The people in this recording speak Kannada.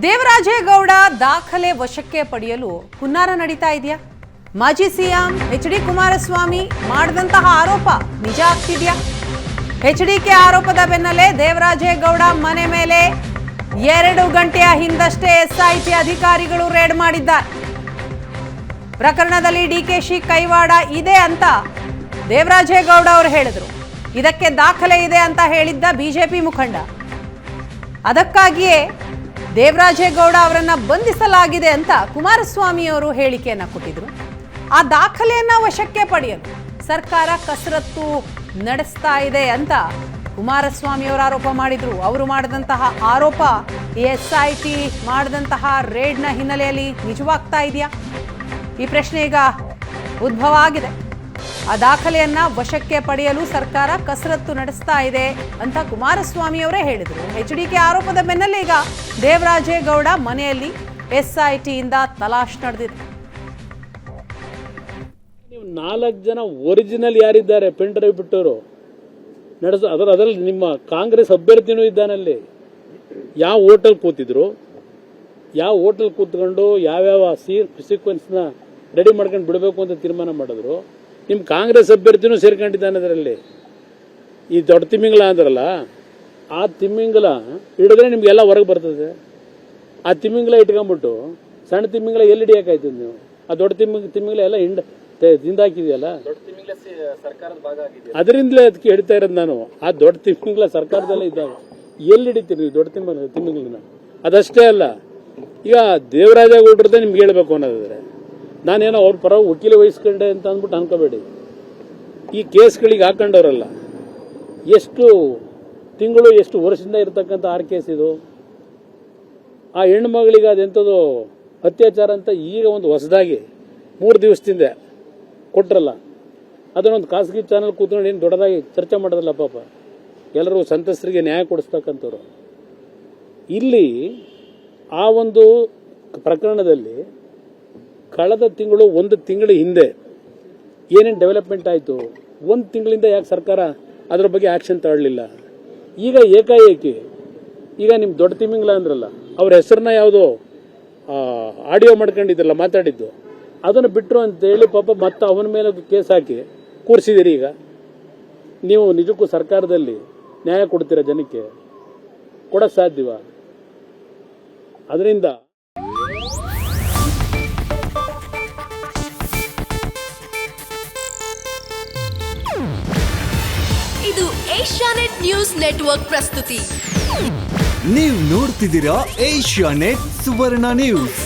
ದೇವರಾಜೇಗೌಡ ದಾಖಲೆ ವಶಕ್ಕೆ ಪಡೆಯಲು ಹುನ್ನಾರ ನಡೀತಾ ಇದೆಯಾ? ಮಾಜಿ ಸಿಎಂ ಎಚ್.ಡಿ. ಕುಮಾರಸ್ವಾಮಿ ಮಾಡಿದಂತಹ ಆರೋಪ ನಿಜ ಆಗ್ತಿದೆಯಾ? ಎಚ್ಡಿಕೆ ಆರೋಪದ ಬೆನ್ನಲ್ಲೇ ದೇವರಾಜೇಗೌಡ ಮನೆ ಮೇಲೆ 2 ಗಂಟೆಯ ಹಿಂದಷ್ಟೇ ಎಸ್ಐಟಿ ಅಧಿಕಾರಿಗಳು ರೇಡ್ ಮಾಡಿದ್ದಾರೆ. ಪ್ರಕರಣದಲ್ಲಿ ಡಿಕೆಶಿ ಕೈವಾಡ ಇದೆ ಅಂತ ದೇವರಾಜೇಗೌಡ ಅವರು ಹೇಳಿದರು. ಇದಕ್ಕೆ ದಾಖಲೆ ಇದೆ ಅಂತ ಹೇಳಿದ್ದ ಬಿಜೆಪಿ ಮುಖಂಡ. ಅದಕ್ಕಾಗಿಯೇ ದೇವರಾಜೇಗೌಡ ಅವರನ್ನ ಬಂಧಿಸಲಾಗಿದೆ ಅಂತ ಕುಮಾರಸ್ವಾಮಿ ಅವರು ಹೇಳಿಕೆಯನ್ನ ಕೊಟ್ಟಿದ್ರು. ಆ ದಾಖಲೆಯನ್ನ ವಶಕ್ಕೆ ಪಡೆಯಲು ಸರ್ಕಾರ ಕಸರತ್ತು ನಡೆಸ್ತಾ ಇದೆ ಅಂತ ಕುಮಾರಸ್ವಾಮಿ ಅವರು ಆರೋಪ ಮಾಡಿದ್ರು. ಅವರು ಮಾಡಿದಂತಹ ಆರೋಪ ಎಸ್ಐಟಿ ಮಾಡಿದಂತಹ ರೇಡ್ನ ಹಿನ್ನೆಲೆಯಲ್ಲಿ ನಿಜವಾಗ್ತಾ ಇದೆಯಾ? ಈ ಪ್ರಶ್ನೆ ಈಗ ಉದ್ಭವ ಆಗಿದೆ. ಆ ದಾಖಲೆಯನ್ನ ವಶಕ್ಕೆ ಪಡೆಯಲು ಸರ್ಕಾರ ಕಸರತ್ತು ನಡೆಸ್ತಾ ಇದೆ ಅಂತ ಕುಮಾರಸ್ವಾಮಿ ಅವರೇ ಹೇಳಿದರು. ಎಚ್ಡಿಕೆ ಆರೋಪದ ಬೆನ್ನಲ್ಲೇ ಈಗ ದೇವರಾಜೇಗೌಡ ಮನೆಯಲ್ಲಿ ಎಸ್ಐಟಿಯಿಂದ ತಲಾಶ್ ನಡೆದಿದೆ. 4 ಜನ ಒರಿಜಿನಲ್ ಯಾರಿದ್ದಾರೆ ಪೆನ್ ಡ್ರೈವ್ ಬಿಟ್ಟವರು ಅದರಲ್ಲಿ ನಿಮ್ಮ ಕಾಂಗ್ರೆಸ್ ಅಭ್ಯರ್ಥಿನೂ ಇದ್ದಾನಲ್ಲಿ. ಯಾವ ಹೋಟೆಲ್ ಕೂತಿದ್ರು, ಯಾವ ಹೋಟೆಲ್ ಕೂತ್ಕೊಂಡು ಯಾವ್ಯಾವ ಸೀಕ್ವೆನ್ಸ್ನ ರೆಡಿ ಮಾಡ್ಕೊಂಡು ಬಿಡಬೇಕು ಅಂತ ತೀರ್ಮಾನ ಮಾಡಿದ್ರು. ನಿಮ್ಮ ಕಾಂಗ್ರೆಸ್ ಅಭ್ಯರ್ಥಿನೂ ಸೇರ್ಕೊಂಡಿದ್ದಾನೆ ಅದರಲ್ಲಿ. ಈ ದೊಡ್ಡ ತಿಮ್ಮಿಂಗಲ ಅಂದ್ರಲ್ಲ, ಆ ತಿಮ್ಮಿಂಗಲ ಹಿಡಿದ್ರೆ ನಿಮ್ಗೆಲ್ಲ ಹೊರಗೆ ಬರ್ತದೆ. ಆ ತಿಮ್ಮಿಂಗಲ ಇಟ್ಕೊಂಡ್ಬಿಟ್ಟು ಸಣ್ಣ ತಿಮ್ಮಿಂಗಲ ಎಲ್ಲಿ ಹಿಡಿಯೋಕಾಯ್ತದೆ ನೀವು? ಆ ದೊಡ್ಡ ತಿಮ್ಮಿಂಗಲ ಎಲ್ಲ ಹಿಂದಾಕಿದೆಯಲ್ಲ, ಅದರಿಂದಲೇ ಅದಕ್ಕೆ ಹಿಡಿತಾ ಇರೋದು ನಾನು. ಆ ದೊಡ್ಡ ತಿಮ್ಮಿಂಗಲ ಸರ್ಕಾರದಲ್ಲೇ ಇದ್ದಾಗ ಎಲ್ಲಿ ಹಿಡಿತೀರಿ ನೀವು ದೊಡ್ಡ ತಿಮ್ಮಿಂಗಲನ? ಅದಷ್ಟೇ ಅಲ್ಲ, ಈಗ ದೇವರಾಜೇಗೌಡ್ರದ್ದೇ ನಿಮ್ಗೆ ಹೇಳ್ಬೇಕು ಅನ್ನೋದಾದ್ರೆ, ನಾನೇನೋ ಅವ್ರ ಪರ ವಕೀಲ ವಹಿಸ್ಕೊಂಡೆ ಅಂತ ಅಂದ್ಬಿಟ್ಟು ಅನ್ಕೋಬೇಡಿ. ಈ ಕೇಸ್ಗಳಿಗೆ ಹಾಕೊಂಡವ್ರಲ್ಲ, ಎಷ್ಟು ತಿಂಗಳು ಎಷ್ಟು ವರ್ಷದಿಂದ ಇರತಕ್ಕಂಥ 6 ಕೇಸ್ ಇದು. ಆ ಹೆಣ್ಣು ಮಗಳಿಗೆ ಅದೆಂಥದ್ದು ಅತ್ಯಾಚಾರ ಅಂತ ಈಗ ಒಂದು ಹೊಸದಾಗಿ 3 ದಿವಸದಿಂದ ಕೊಟ್ರಲ್ಲ, ಅದನ್ನೊಂದು ಖಾಸಗಿ ಚಾನಲ್ ಕೂತ್ಕೊಂಡು ಏನು ದೊಡ್ಡದಾಗಿ ಚರ್ಚೆ ಮಾಡೋದಲ್ಲ. ಪಾಪ ಎಲ್ಲರೂ ಸಂತ್ರಸ್ತರಿಗೆ ನ್ಯಾಯ ಕೊಡಿಸ್ತಕ್ಕಂಥವ್ರು. ಇಲ್ಲಿ ಆ ಒಂದು ಪ್ರಕರಣದಲ್ಲಿ ಕಳೆದ ತಿಂಗಳು 1 ತಿಂಗಳ ಹಿಂದೆ ಏನೇನು ಡೆವಲಪ್ಮೆಂಟ್ ಆಯಿತು, 1 ತಿಂಗಳಿಂದ ಯಾಕೆ ಸರ್ಕಾರ ಅದರ ಬಗ್ಗೆ ಆ್ಯಕ್ಷನ್ ತಗೊಳ್ಳಿಲ್ಲ? ಈಗ ಏಕಾಏಕಿ ಈಗ ನಿಮ್ಮ ದೊಡ್ಡ ತಿಮ್ಮಿಂಗ್ಲ ಅಂದ್ರಲ್ಲ, ಅವ್ರ ಹೆಸರನ್ನ ಯಾವುದೋ ಆಡಿಯೋ ಮಾಡ್ಕೊಂಡಿದ್ರಲ್ಲ ಮಾತಾಡಿದ್ದು, ಅದನ್ನು ಬಿಟ್ಟರು ಅಂತೇಳಿ ಪಾಪ ಮತ್ತೆ ಅವನ ಮೇಲೆ ಕೇಸ್ ಹಾಕಿ ಕೂರಿಸಿದಿರಿ. ಈಗ ನೀವು ನಿಜಕ್ಕೂ ಸರ್ಕಾರದಲ್ಲಿ ನ್ಯಾಯ ಕೊಡ್ತೀರಾ ಜನಕ್ಕೆ? ಕೊಡೋಕ್ಕೆ ಸಾಧ್ಯವ? ಅದರಿಂದ ಇದು ಏಷ್ಯಾನೆಟ್ ನ್ಯೂಸ್ ನೆಟ್ವರ್ಕ್ ಪ್ರಸ್ತುತಿ. ನೀವು ನೋಡ್ತಿದ್ದೀರಾ ಏಷ್ಯಾನೆಟ್ ಸುವರ್ಣ ನ್ಯೂಸ್.